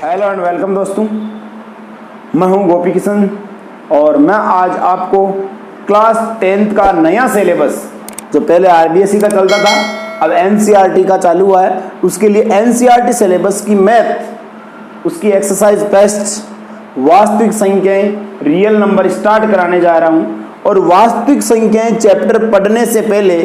Hello and welcome दोस्तों, मैं हूं गोपी किशन और मैं आज आपको क्लास 10th का नया सिलेबस जो पहले आरबीएसई का चलता था अब एनसीईआरटी का चालू हुआ है, उसके लिए एनसीईआरटी सिलेबस की मैथ, उसकी एक्सरसाइज टेस्ट, वास्तविक संख्याएं, रियल नंबर स्टार्ट कराने जा रहा हूं। और वास्तविक संख्याएं चैप्टर पढ़ने से पहले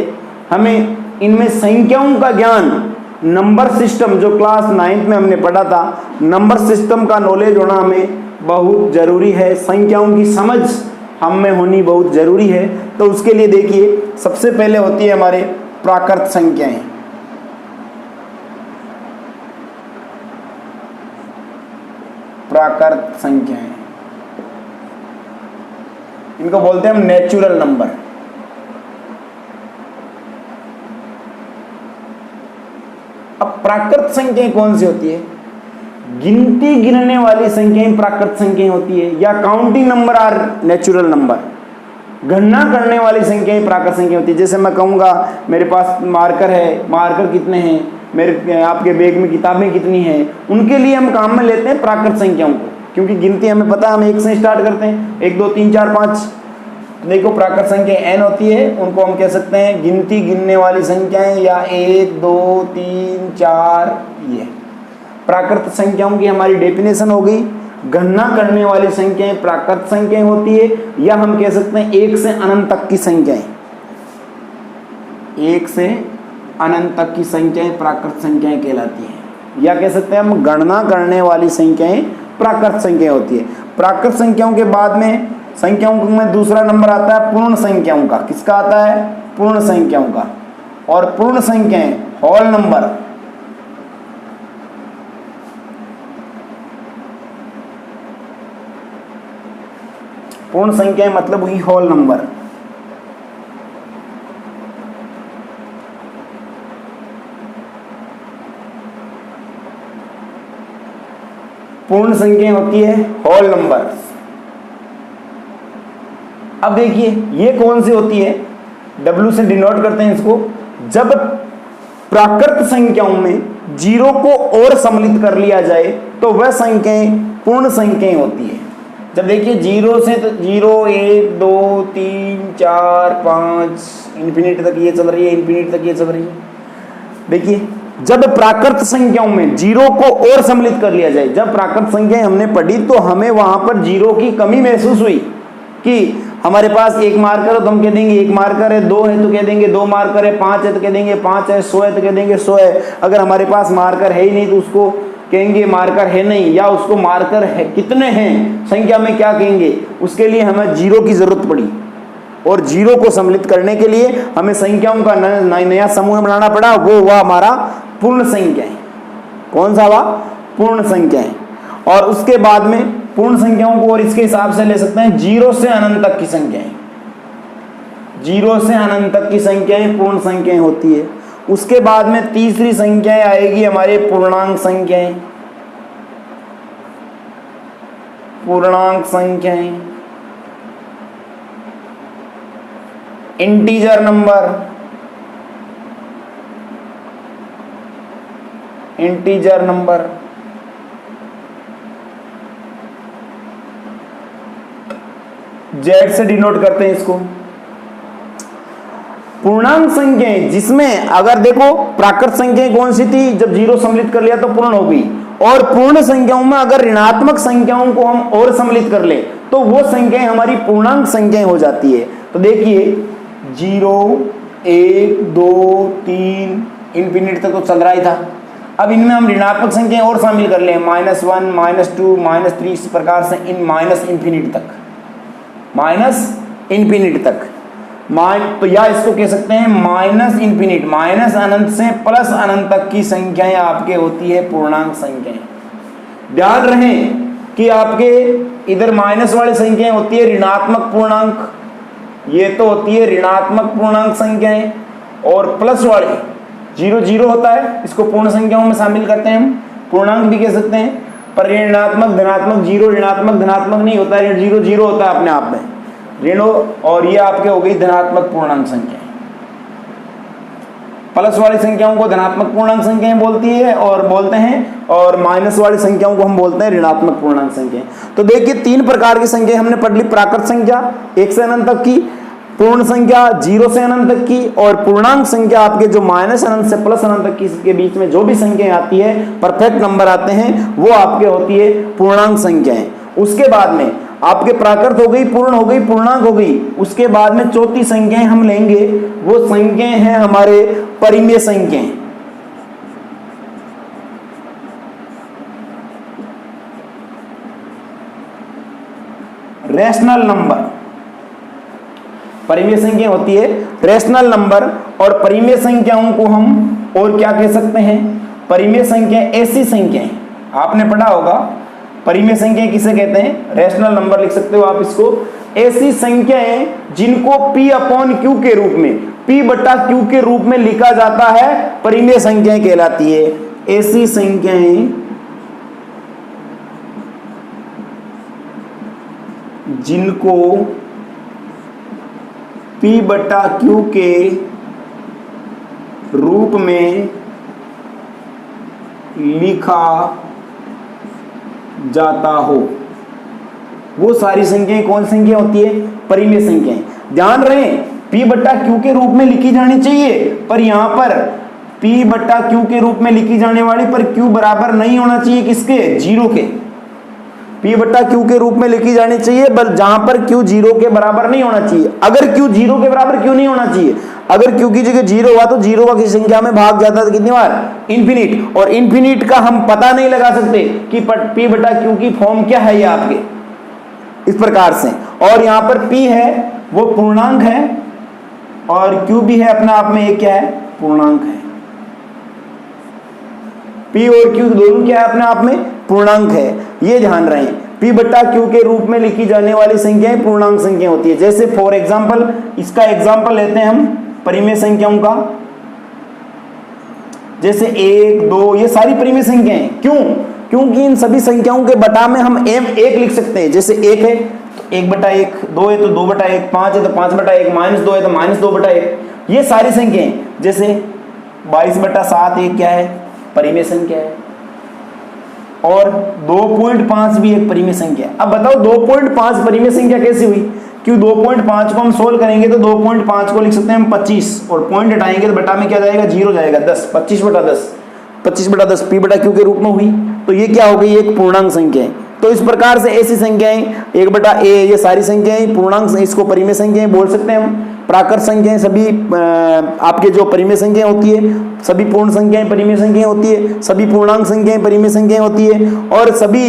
हमें इनमें संख्याओं का ज्ञान, नंबर सिस्टम जो क्लास 9th में हमने पढ़ा था, नंबर सिस्टम का नॉलेज होना हमें बहुत ज़रूरी है। संख्याओं की समझ हम में होनी बहुत ज़रूरी है। तो उसके लिए देखिए, सबसे पहले होती है हमारे प्राकृत संख्याएं। प्राकृत संख्याएं इनको बोलते हैं हम नेचुरल नंबर। अब प्राकृत संख्याएं कौन सी होती है? गिनती गिनने वाली संख्याएं प्राकृत संख्याएं होती है, या counting number are natural number. गणना करने वाली संख्याएं प्राकृत संख्या होती है। जैसे मैं कहूँगा मेरे पास मार्कर है, मार्कर कितने हैं, मेरे आपके बैग में किताबें कितनी हैं, उनके लिए हम काम में लेते हैं प्राकृत संख्याओं को, क्योंकि गिनती हमें पता है, हम 1 से स्टार्ट करते हैं, 1 2 3 4 5। देखो प्राकृत संख्या n होती है, उनको हम कह सकते हैं गिनती गिनने वाली संख्याएं, या 1 2 3 4। ये प्राकृत संख्याओं की हमारी डेफिनेशन हो गई। गणना करने वाली संख्याएं प्राकृत संख्याएं होती है, या हम कह सकते हैं 1 से अनंत तक की संख्याएं, 1 से अनंत तक की संख्याएं प्राकृत संख्याएं कहलाती हैं, या कह सकते हैं हम गणना करने वाली संख्याएं प्राकृत संख्या होती है। प्राकृत संख्याओं के बाद में संख्याओं में दूसरा नंबर आता है पूर्ण संख्याओं का। किसका आता है? पूर्ण संख्याओं का। और पूर्ण संख्याएं होल नंबर, पूर्ण संख्याएं मतलब हुई होल नंबर। पूर्ण संख्याएं होती है होल नंबर। अब देखिए ये कौन सी होती है? W से डिनोट करते हैं इसको। जब प्राकृत संख्याओं में जीरो को और सम्मिलित कर लिया जाए तो वह संख्याएं पूर्ण संख्याएं होती है। जब देखिए 0 से तो 0 1 2 3 4 5 इन्फिनिटी तक ये चल रही है, इन्फिनिटी तक ये चल रही है। देखिए जब प्राकृत संख्याओं में जीरो को और सम्मिलित कर लिया जाए, जब प्राकृत संख्याएं हमने पढ़ी तो हमें वहां पर जीरो की कमी महसूस हुई कि हमारे पास 1 मार्कर है तो हम कह देंगे 1 मार्कर है, 2 है तो कह देंगे 2 मार्कर है, 5 है तो कह देंगे 5 है, 100 है तो कह देंगे 100 है। अगर हमारे पास मार्कर है ही नहीं तो उसको कहेंगे मार्कर है नहीं, या उसको मार्कर है कितने हैं संख्या में क्या कहेंगे। उसके लिए हमें जीरो की जरूरत पड़ी, और जीरो को सम्मिलित करने के लिए हमें संख्याओं का नया समूह बनाना पड़ा। वो हुआ हमारा पूर्ण संख्याएं। कौन सा हुआ? पूर्ण संख्याएं। और उसके बाद में पूर्ण संख्याओं को और इसके हिसाब से ले सकते हैं 0 से अनंत तक की संख्याएं। 0 से अनंत तक की संख्याएं पूर्ण संख्याएं होती है। उसके बाद में तीसरी संख्याएं आएगी हमारे पूर्णांक संख्याएं। पूर्णांक संख्याएं, integer number, integer number. Z से डिनोट करते हैं इसको। पूर्णांक संख्याएं जिसमें अगर देखो प्राकृत संख्याएं कौन सी थी, जब जीरो सम्मिलित कर लिया तो पूर्ण हो गई। और पूर्ण संख्याओं में अगर ऋणात्मक संख्याओं को हम और सम्मिलित कर ले तो वो संख्याएं हमारी पूर्णांक संख्याएं हो जाती है। तो देखिए 0 1 2 3 इन्फिनिटी तक तो चल रहा ही था। अब इनमें हम ऋणात्मक संख्याएं और शामिल कर ले, -1 -2 -3, इस प्रकार से इन माइनस इन्फिनिटी तक, माइनस इन्फिनिटी तक। तो या इसको कह सकते हैं माइनस इन्फिनिटी, माइनस अनंत से प्लस अनंत तक की संख्याएं आपके होती है पूर्णांक संख्याएं। ध्यान रहे कि आपके इधर माइनस वाली संख्याएं होती है ऋणात्मक पूर्णांक, ये तो होती है ऋणात्मक पूर्णांक संख्याएं। और प्लस वाली 0 0 होता है, इसको पूर्ण संख्याओं में शामिल करते हैं हम, पूर्णांक भी कह सकते हैं। पर ऋणात्मक धनात्मक 0 ऋणात्मक धनात्मक नहीं होता है, 0 0 होता है अपने आप में ऋणों। और ये आपके हो गई धनात्मक पूर्णांक संख्या। प्लस वाली संख्याओं को धनात्मक पूर्णांक संख्याएं बोलती है और बोलते हैं, और माइनस वाली संख्याओं को हम बोलते हैं ऋणात्मक पूर्णांक संख्याएं। तो देखिए 3 प्रकार की संख्याएं हमने पढ़ ली, प्राकृत संख्या 1 से अनंत तक की, पूर्ण संख्या 0 से अनंत तक की, और पूर्णांक संख्या आपके जो माइनस अनंत से प्लस अनंत तक की के बीच में जो भी संख्याएं आती है, परफेक्ट नंबर आते हैं, वो आपके होती है पूर्णांक संख्याएं। उसके बाद में आपके प्राकृत हो गई, पूर्ण हो गई, पूर्णांक हो गई, उसके बाद में चौथी संख्याएं हम लेंगे, वो संख्याएं हैं हमारे परिमेय संख्याएं। रैशनल नंबर, परिमेय संख्या होती है रैशनल नंबर, और परिमेय संख्याओं को हम और क्या कह सकते हैं, परिमेय संख्या ऐसी संख्याएं, आपने पढ़ा होगा परिमेय संख्या किसे कहते हैं, रैशनल नंबर लिख सकते हो आप इसको, ऐसी संख्याएं जिनको P अपॉन Q के रूप में, P बटा Q के रूप में लिखा जाता है, परिमेय संख्याएं कहलाती है। ऐसी संख्याएं जिनको P बटा Q के रूप में लिखा जाता हो, वो सारी संख्याएं कौन संख्या होती है, परिमेय संख्याएं। ध्यान रहे P बटा Q के रूप में लिखी जानी चाहिए, पर यहां पर P बटा Q के रूप में लिखी जाने वाली पर Q बराबर नहीं होना चाहिए किसके, 0 के। P बटा Q के रूप में लिखी जानी चाहिए, बल जहां पर Q 0 के बराबर नहीं होना चाहिए। अगर Q 0 के बराबर क्यों नहीं होना चाहिए, अगर Q की जगह 0 हुआ तो 0 का किस संख्या में भाग जाता है कितनी बार, इन्फिनिट, और इन्फिनिट का हम पता नहीं लगा सकते कि P बटा Q की फॉर्म क्या है, ये आपके इस प्रकार से। और यहां पर P है वो पूर्णांक है, और Q भी है अपने आप में एक क्या है, पूर्णांक है। P और Q दोनों क्या है अपने आप में, पूर्णांक है, ये ध्यान रहे। P बटा Q के रूप में लिखी जाने वाली संख्याएं पूर्णांक संख्या होती है। जैसे फॉर एग्जांपल, इसका एग्जांपल लेते हैं हम परिमेय संख्याओं का, जैसे 1, 2, ये सारी परिमेय संख्याएं। क्यों, क्योंकि इन सभी संख्याओं के बटा में हम m1 लिख सकते हैं। जैसे 1 है तो 1 बटा 1, 2 है तो 2 बटा 1, 5 है तो 5 बटा 1, -2 है तो -2 बटा 1, ये सारी संख्याएं। जैसे 22 बटा 7 ये क्या है, परिमेय संख्या है, और 2.5 भी एक परिमेय संख्या है। अब बताओ 2.5 परिमेय संख्या कैसे हुई, क्यों 2.5 को हम सोल्व करेंगे तो 2.5 को लिख सकते हैं हम 25, और पॉइंट हटाएंगे तो बटा में क्या जाएगा, 0 जाएगा, 10, 25 बटा 10, 25 बटा 10 P बटा Q के रूप में हुई, तो ये क्या हो गई, एक पूर्णांक संख्या है। तो इस प्रकार से ऐसी संख्याएं 1 बटा a, ये सारी संख्याएं पूर्णांक, इसको परिमेय संख्याएं बोल सकते हैं हम। प्राकृत संख्याएं सभी आपके जो परिमेय संख्याएं होती है, सभी पूर्ण संख्याएं परिमेय संख्याएं होती है, सभी पूर्णांक संख्याएं परिमेय संख्याएं होती है, और सभी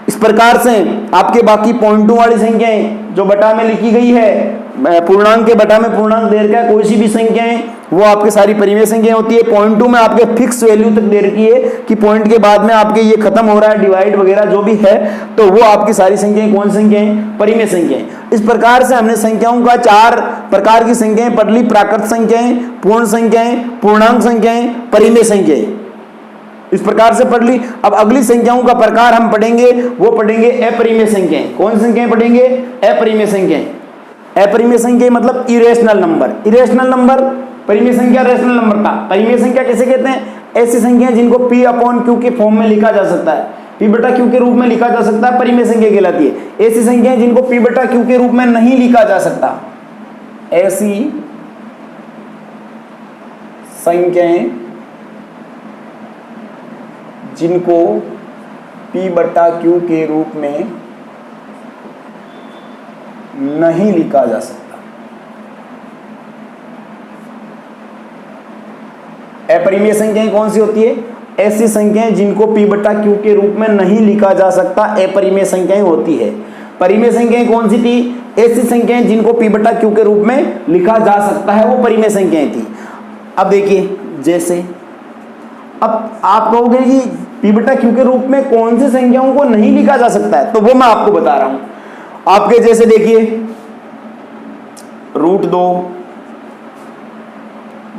इस प्रकार से आपके बाकी पॉइंटों वाली संख्याएं जो बटा में लिखी गई है, पूर्णांक के बटा में पूर्णांक दे रखा है, कोई सी भी संख्याएं, वो आपके सारी परिमेय संख्याएं होती है। पॉइंट 2 में आपके फिक्स वैल्यू तक दे रखी है कि पॉइंट के बाद में आपके ये खत्म हो रहा है, डिवाइड वगैरह जो भी है, तो वो आपकी सारी संख्याएं कौन संख्याएं, परिमेय संख्याएं। इस प्रकार से हमने संख्याओं का 4 प्रकार की संख्याएं पढ़ ली, प्राकृत संख्याएं, पूर्ण संख्याएं, पूर्णांक संख्याएं, परिमेय संख्याएं, इस प्रकार से पढ़ ली। अब अगली संख्याओं का प्रकार हम पढ़ेंगे, वो पढ़ेंगे अपरिमेय संख्याएं। कौन संख्याएं पढ़ेंगे, अपरिमेय संख्याएं। अपरिमेय संख्या मतलब इरेशनल नंबर। इरेशनल नंबर, परिमेय संख्या रैशनल नंबर का। परिमेय संख्या किसे कहते हैं, ऐसी संख्या जिनको P अपॉन Q के फॉर्म में लिखा जा सकता है, P बटा Q के रूप में लिखा जा सकता है, परिमेय संख्या कहलाती है। ऐसी संख्याएं जिनको P बटा Q के रूप में नहीं लिखा जा सकता, ऐसी संख्याएं जिनको P बटा Q के रूप में नहीं लिखा जा सकता। अपरिमेय संख्याएं कौन सी होती है, ऐसी संख्याएं जिनको P बटा Q के रूप में नहीं लिखा जा सकता, अपरिमेय संख्याएं होती है। परिमेय संख्याएं कौन सी थी, ऐसी संख्याएं जिनको P बटा Q के रूप में लिखा जा सकता है, वो परिमेय संख्याएं थी। अब देखिए, जैसे अब आप कहोगे कि P बटा Q के रूप में कौन सी संख्याओं को नहीं लिखा जा सकता है, तो वो मैं आपको बता रहा हूं। आपके जैसे देखिए √2,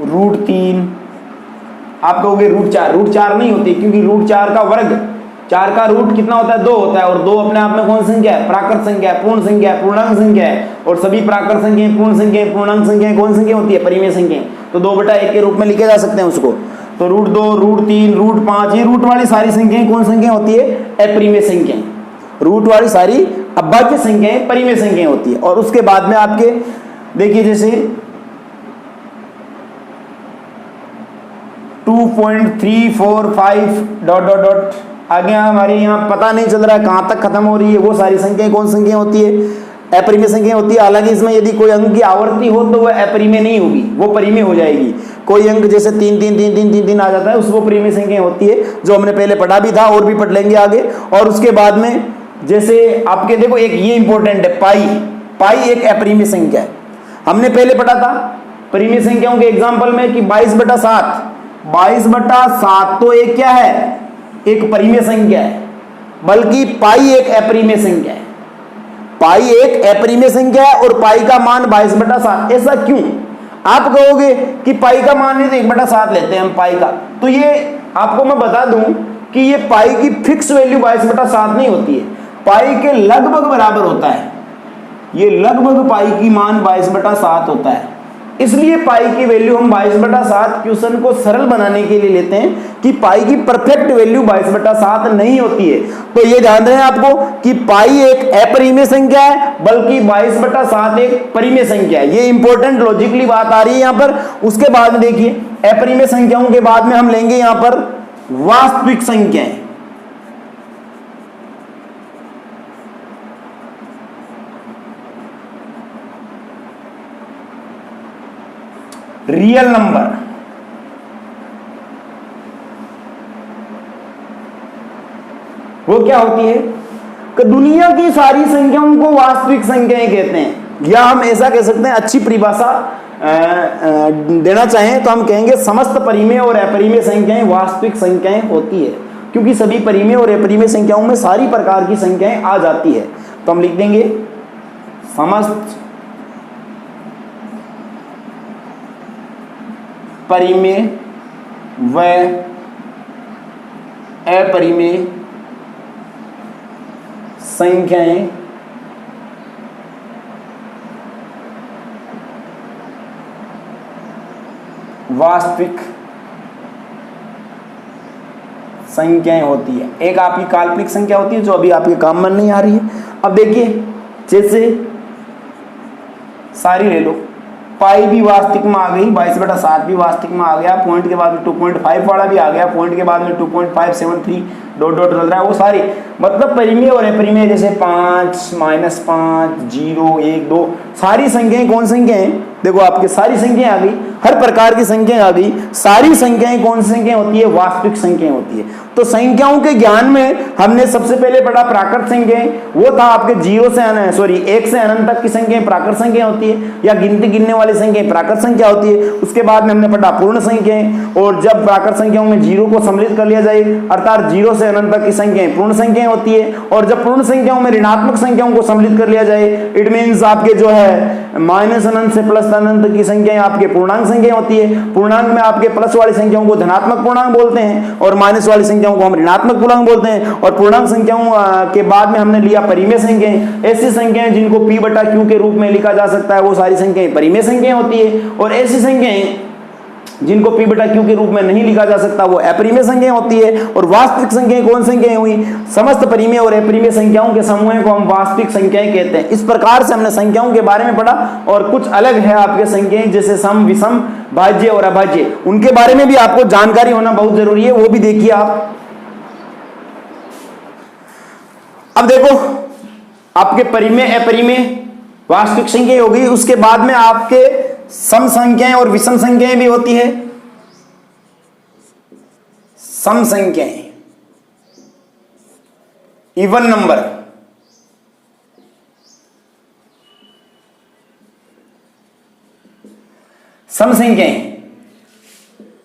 √3, आप कहोगे √4, √4 नहीं होती, क्योंकि √4 का वर्ग, 4 का रूट कितना होता है, 2 होता है, और 2 अपने आप में कौन संख्या है, प्राकृत संख्या है, पूर्ण संख्या है, पूर्णांक संख्या है, और सभी प्राकृत संख्याएं, पूर्ण संख्याएं, पूर्णांक संख्याएं कौन संख्या होती है, परिमेय संख्याएं। तो 2/1 के रूप में लिखे जा सकते हैं उसको। तो √2, √3, √5, ये रूट वाली सारी संख्याएं कौन संख्या होती है? अपरिमेय संख्याएं। रूट वाली सारी अभाज्य संख्याएं परिमेय संख्याएं होती है। और उसके बाद में आपके देखिए जैसे 2.345 ... आगे हमारे यहाँ पता नहीं चल रहा है कहां तक खत्म हो रही है, वो सारी संख्याएं कौन संख्या होती है? अपरिमेय संख्या होती है। हालांकि इसमें यदि कोई अंक की आवर्ती हो तो वह अपरिमेय नहीं होगी, वो परिमेय हो जाएगी। कोई अंक जैसे 3 3 3 3 3 3 आ जाता है, उसको परिमेय संख्या होती है, जो हमने पहले पढ़ा भी था और भी पढ़ लेंगे आगे। और उसके बाद में जैसे आपके देखो एक ये इंपॉर्टेंट है, पाई एक अपरिमेय संख्या है। हमने पहले पढ़ा था परिमेय संख्याओं के एग्जाम्पल में कि 22/7, 22/7 तो एक क्या है? एक परिमेय संख्या है, बल्कि पाई एक अपरिमेय संख्या है। पाई एक अपरिमेय संख्या है और पाई का मान 22/7। ऐसा क्यों? आप कहोगे कि पाई का मान नहीं तो 1/7 लेते हैं हम पाई का। तो ये आपको मैं बता दूं कि ये पाई की फिक्स वैल्यू 22/7 नहीं होती है, पाई के लगभग बराबर होता है। ये लगभग पाई की मान 22/7 होता है। इसलिए पाई की वैल्यू हम 22/7 क्वेश्चन को सरल बनाने के लिए लेते हैं कि पाई की परफेक्ट वैल्यू 22/7 नहीं होती है। तो ये ध्यान रहे आपको कि पाई एक अपरिमेय संख्या है, बल्कि 22/7 एक परिमेय संख्या है। ये इंपॉर्टेंट लॉजिकली बात आ रही है यहां पर। उसके बाद में देखिए अपरिमेय संख्याओं के बाद में हम लेंगे यहां पर वास्तविक संख्याएं। Real number. वो क्या होती है कि दुनिया की सारी संख्याओं को वास्तविक संख्याएं कहते हैं, या हम ऐसा कह सकते हैं, अच्छी परिभाषा देना चाहें तो हम कहेंगे समस्त परिमेय और अपरिमेय संख्याएं वास्तविक संख्याएं होती है, क्योंकि सभी परिमेय और अपरिमेय संख्याओं में सारी प्रकार की संख्याएं आ जाती है। तो हम लिख देंगे समस्त परिमेय व अपरिमेय संख्याएं वास्तविक संख्याएं होती है। एक आपकी काल्पनिक संख्या होती है जो अभी आपके काम में नहीं आ रही है। अब देखिए जैसे सारी ले लो, पाई भी वास्तविक में आ गई, 22/7 भी वास्तविक में आ गया, पॉइंट के बाद में 2.5 वाला भी आ गया, पॉइंट के बाद में 2.573 ... चल रहा है, वो सारी मतलब परिमेय और अपरिमेय जैसे 5, -5, 0, 1, 2 सारी संख्याएं कौन संख्याएं? देखो आपके सारी संख्याएं आ गई, हर प्रकार की संख्याएं आ गई। सारी संख्याएं कौन सी संख्याएं होती है? वास्तविक संख्याएं होती है। तो संख्याओं के ज्ञान में हमने सबसे पहले पढ़ा प्राकृत संख्याएं, वो था आपके 1 से अनंत तक की संख्याएं प्राकृत संख्या होती है, या गिनती गिनने वाली संख्याएं प्राकृत संख्या होती है। उसके बाद में हमने पढ़ा पूर्ण संख्याएं, और जब प्राकृत संख्याओं में 0 को सम्मिलित कर लिया जाए अर्थात 0 से अनंत तक की संख्याएं पूर्ण संख्याएं होती है। और जब पूर्ण संख्याओं में ऋणात्मक संख्याओं को सम्मिलित कर लिया जाए, इट मींस आपके जो है माइनस अनंत से प्लस अनंत की संख्याएं आपके पूर्णांक संख्या होती है। पूर्णांक में आपके प्लस वाली संख्याओं को धनात्मक पूर्णांक बोलते हैं और माइनस वाली संख्याओं को हम ऋणात्मक पूर्णांक बोलते हैं। और पूर्णांक संख्याओं के बाद में हमने लिया परिमेय संख्याएं। ऐसी संख्याएं जिनको p/q के रूप में लिखा जा सकता है वो सारी संख्याएं परिमेय संख्याएं होती है, और ऐसी संख्याएं जिनको p/q के रूप में नहीं लिखा जा सकता वो अपरिमेय संख्याएं होती है। और वास्तविक संख्याएं कौन संख्याएं हुई? समस्त परिमेय और अपरिमेय संख्याओं के समूह को हम वास्तविक संख्याएं कहते हैं। इस प्रकार से हमने संख्याओं के बारे में पढ़ा। और कुछ अलग है आपके संख्याएं जैसे सम, विषम, भाज्य और अभाज्य, उनके बारे में भी आपको जानकारी होना बहुत जरूरी है, वो भी देखिए आप। अब देखो आपके परिमेय अपरिमेय वास्तविक संख्याएं होगी, उसके बाद में आपके सम संख्याएं और विषम संख्याएं भी होती है। सम संख्याएं इवन नंबर, सम संख्याएं।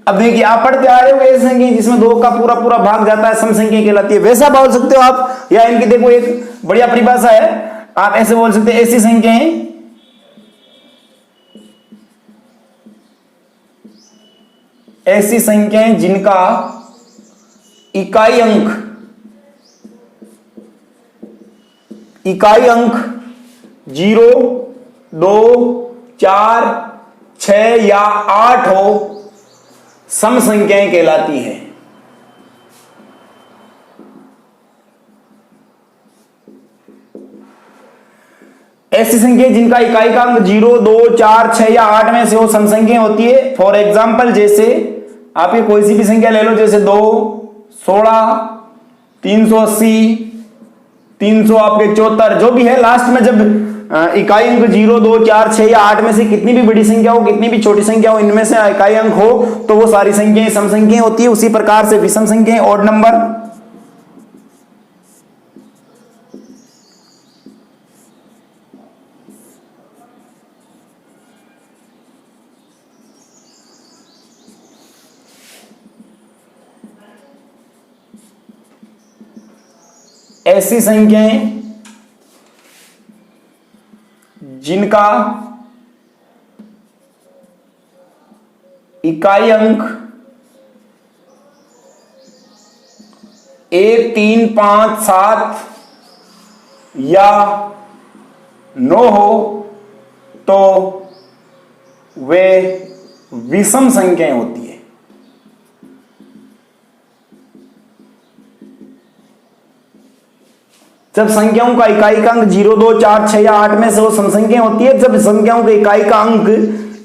अब देखिए आप पढ़ते आ रहे हो ऐसी संख्या जिसमें 2 का पूरा पूरा भाग जाता है, सम संख्या कहलाती है। वैसा बोल सकते हो आप, या इनकी देखो एक बढ़िया परिभाषा है, आप ऐसे बोल सकते हैं ऐसी संख्याएं जिनका इकाई अंक 0, 2, 4, 6 या 8 हो, सम संख्याएं कहलाती हैं। ऐसी संख्या जिनका इकाई का अंक 0, 2, 4, 6 या 8 में से हो, सम संख्या होती है। फॉर एग्जाम्पल जैसे आप ये कोई सी भी संख्या ले लो, जैसे 2, 16, 380, 300 आपके 74, जो भी है, लास्ट में जब इकाई अंक 0, 2, 4, 6 या 8 में से कितनी भी बड़ी संख्या हो, कितनी भी छोटी संख्या हो, इनमें से इकाई अंक हो, तो वो सारी संख्याएं सम संख्याएं होती है। उसी प्रकार से विषम संख्याएं, ऑड नंबर, ऐसी संख्याएं जिनका इकाई अंक 1, 3, 5, 7 या 9 हो, तो वे विषम संख्याएं होती है। जब संख्याओं का इकाई का अंक 0, 2, 4, 6 या 8 में से वो सम संख्याएं होती है। जब संख्याओं के इकाई का अंक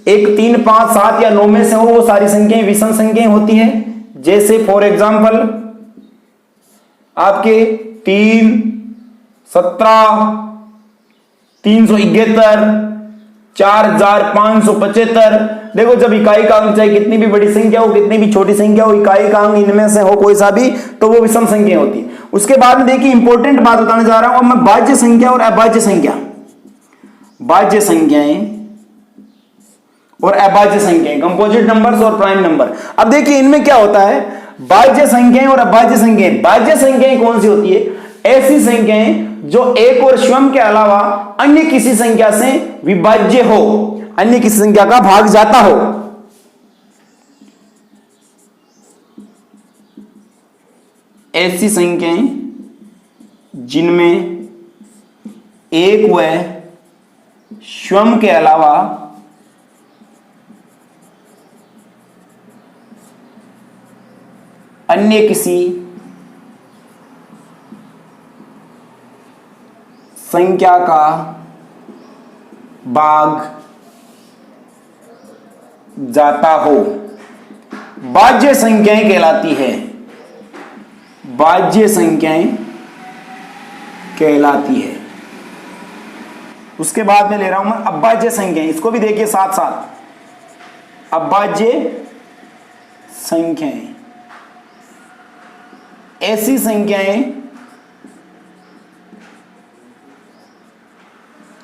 1, 3, 5, 7 या 9 में से हो, वो सारी संख्याएं विषम संख्याएं होती है। जैसे फॉर एग्जांपल आपके 3, 17, 371, 4575। देखो, जब इकाई का अंक चाहे कितनी भी बड़ी संख्या हो, कितनी भी छोटी संख्या हो, इकाई का अंक इनमें से हो कोई सा भी, तो वो विषम संख्या होती है। उसके बाद में देखिए, इंपॉर्टेंट बात बताने जा रहा हूं मैं, भाज्य संख्या और अभाज्य संख्या, भाज्य संख्याएं और अभाज्य संख्याएं, कंपोजिट नंबर्स और प्राइम नंबर। अब देखिए, इनमें क्या होता है, भाज्य संख्याएं और अभाज्य संख्याएं। भाज्य संख्याएं कौन सी होती है? ऐसी संख्याएं जो एक और स्वयं के अलावा अन्य किसी संख्या से विभाज्य हो, अन्य किसी संख्या का भाग जाता हो। ऐसी संख्याएं जिनमें एक व स्वयं के अलावा अन्य किसी संख्या का भाग जाता हो, भाज्य संख्याएं कहलाती है। भाज्य संख्याएं कहलाती है। उसके बाद में ले रहा हूं मैं अभाज्य संख्याएं। इसको भी देखिए साथ साथ, अभाज्य संख्याएं, ऐसी संख्याएं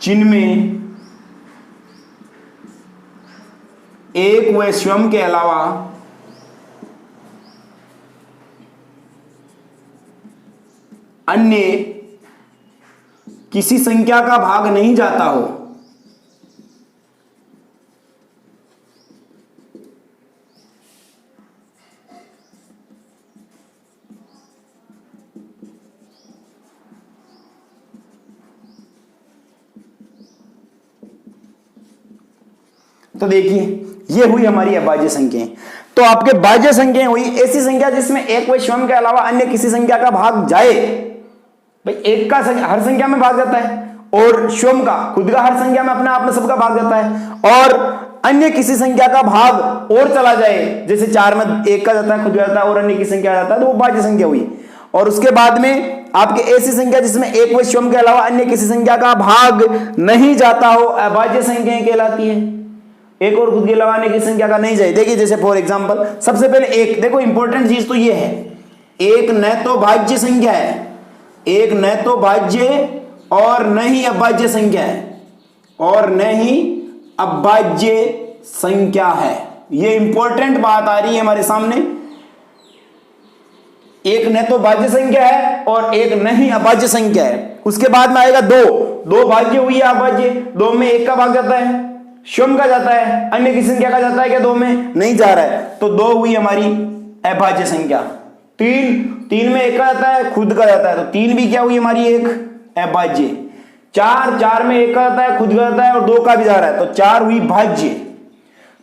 जिनमें एक व स्वयं के अलावा अन्य किसी संख्या का भाग नहीं जाता हो। तो देखिए, ये हुई हमारी अभाज्य संख्याएं। तो आपके भाज्य संख्याएं हुई ऐसी संख्या जिसमें एक व स्वयं के अलावा अन्य किसी संख्या का भाग जाए। भाई, एक का हर संख्या में भाग जाता है, और स्वयं का खुद का हर संख्या में अपने आप में सबका भाग जाता है, और अन्य किसी संख्या का भाग और चला जाए, जैसे 4 में एक का जाता है, खुद जाता है, और अन्य की संख्या जाता है, तो वो भाज्य संख्या हुई। और उसके बाद में आपके ऐसी संख्या जिसमें एक व स्वयं के अलावा अन्य किसी संख्या का भाग नहीं जाता हो, अभाज्य संख्याएं कहलाती है। एक और खुद के अलावा अन्य की संख्या का नहीं जाए। देखिए, जैसे फॉर एग्जांपल, सबसे पहले एक देखो, इंपॉर्टेंट चीज तो ये है, एक न तो भाज्य संख्या है, एक न तो भाज्य और न ही अभाज्य संख्या है, और न ही अभाज्य संख्या है। ये इंपॉर्टेंट बात आ रही है हमारे सामने। एक न तो भाज्य संख्या है और एक न ही अभाज्य संख्या है। उसके बाद में आएगा दो भाज्य हुई है, अभाज्य, दो में एक का भाग जाता है, स्वयं का जाता है, अन्य किसी संख्या का जाता है क्या? दो में नहीं जा रहा है, तो दो हुई हमारी अभाज्य संख्या। तीन में एक का जाता है, खुद का जाता है, तो तीन भी क्या हुई हमारी एक अभाज्य। चार में एक का जाता है, खुद का जाता है, और दो का भी जा रहा है, तो चार हुई भाज्य।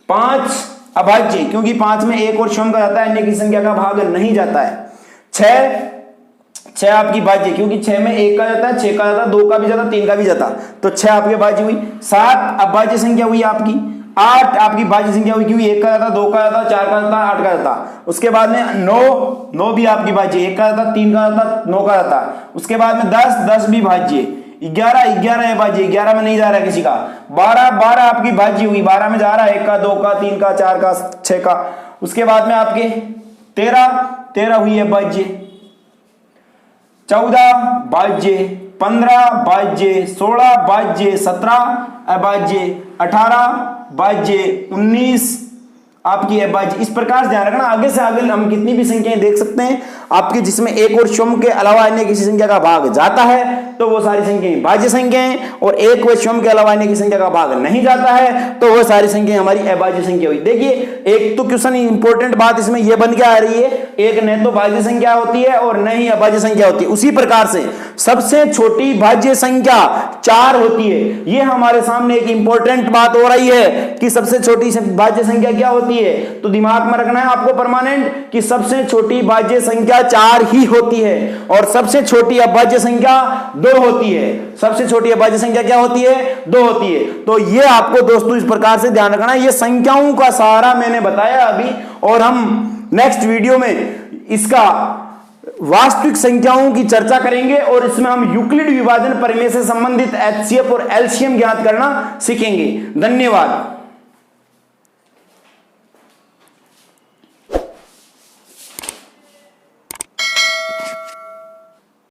5 अभाज्य, क्योंकि 5 में एक और स्वयं का जाता है, अन्य की संख्या का भाग नहीं जाता है। 6 आपकी भाज्य, क्योंकि 6 में 1 का जाता है, 6 का जाता है, 2 का भी जाता, 3 का भी जाता, तो 6 आपके भाज्य हुई। 7 अभाज्य संख्या हुई आपकी। 8 आपकी भाज्य संख्या हुई, क्योंकि 1 का जाता, 2 का जाता, 4 का जाता, 8 का जाता। उसके बाद में 9 भी आपकी भाज्य, 1 का जाता, 3 का जाता, 9 का जाता। उसके बाद में 10 भी भाज्य। 11 है भाज्य, 11 में नहीं जा रहा है किसी का। 12 आपकी भाज्य हुई, 12 में जा रहा है 1 का, 2 का, 3 का, 4 का, 6 का। उसके बाद में आपके 13 हुई है भाज्य। 14 भाज्य, 15 भाज्य, 16 भाज्य, 17 अभाज्य, 18 भाज्य, 19 आपकी अभाज्य। इस प्रकार से ध्यान रखना, आगे से आगे हम कितनी भी संख्याएं देख सकते हैं आपके, जिसमें एक और स्वयं के अलावा अन्य किसी संख्या का भाग जाता है तो वो सारी संख्याएं भाज्य संख्याएं, और एक व स्वयं के अलावा अन्य की संख्या का भाग नहीं जाता है तो वो सारी संख्याएं हमारी अभाज्य संख्या हुई। देखिए एक तो क्वेश्चन इंपॉर्टेंट बात इसमें यह बन के आ रही है, एक न तो भाज्य संख्या होती है और न ही अभाज्य संख्या होती है। उसी प्रकार से सबसे छोटी भाज्य संख्या 4 होती है। ये हमारे सामने एक इंपॉर्टेंट बात हो रही है कि सबसे छोटी भाज्य संख्या क्या होती है, तो दिमाग में रखना है आपको परमानेंट कि सबसे छोटी भाज्य संख्या 4 ही होती है और सबसे छोटी अभाज्य संख्या 2 होती है। सबसे छोटी अभाज्य संख्या क्या होती है? 2 होती है। तो ये आपको दोस्तों इस प्रकार से ध्यान रखना है। ये संख्याओं का सहारा मैंने बताया अभी, और हम नेक्स्ट वीडियो में इसका वास्तविक संख्याओं की चर्चा करेंगे और इसमें हम यूक्लिड विभाजन प्रमेय से संबंधित एचसीएफ और एलसीएम ज्ञात करना सीखेंगे। धन्यवाद।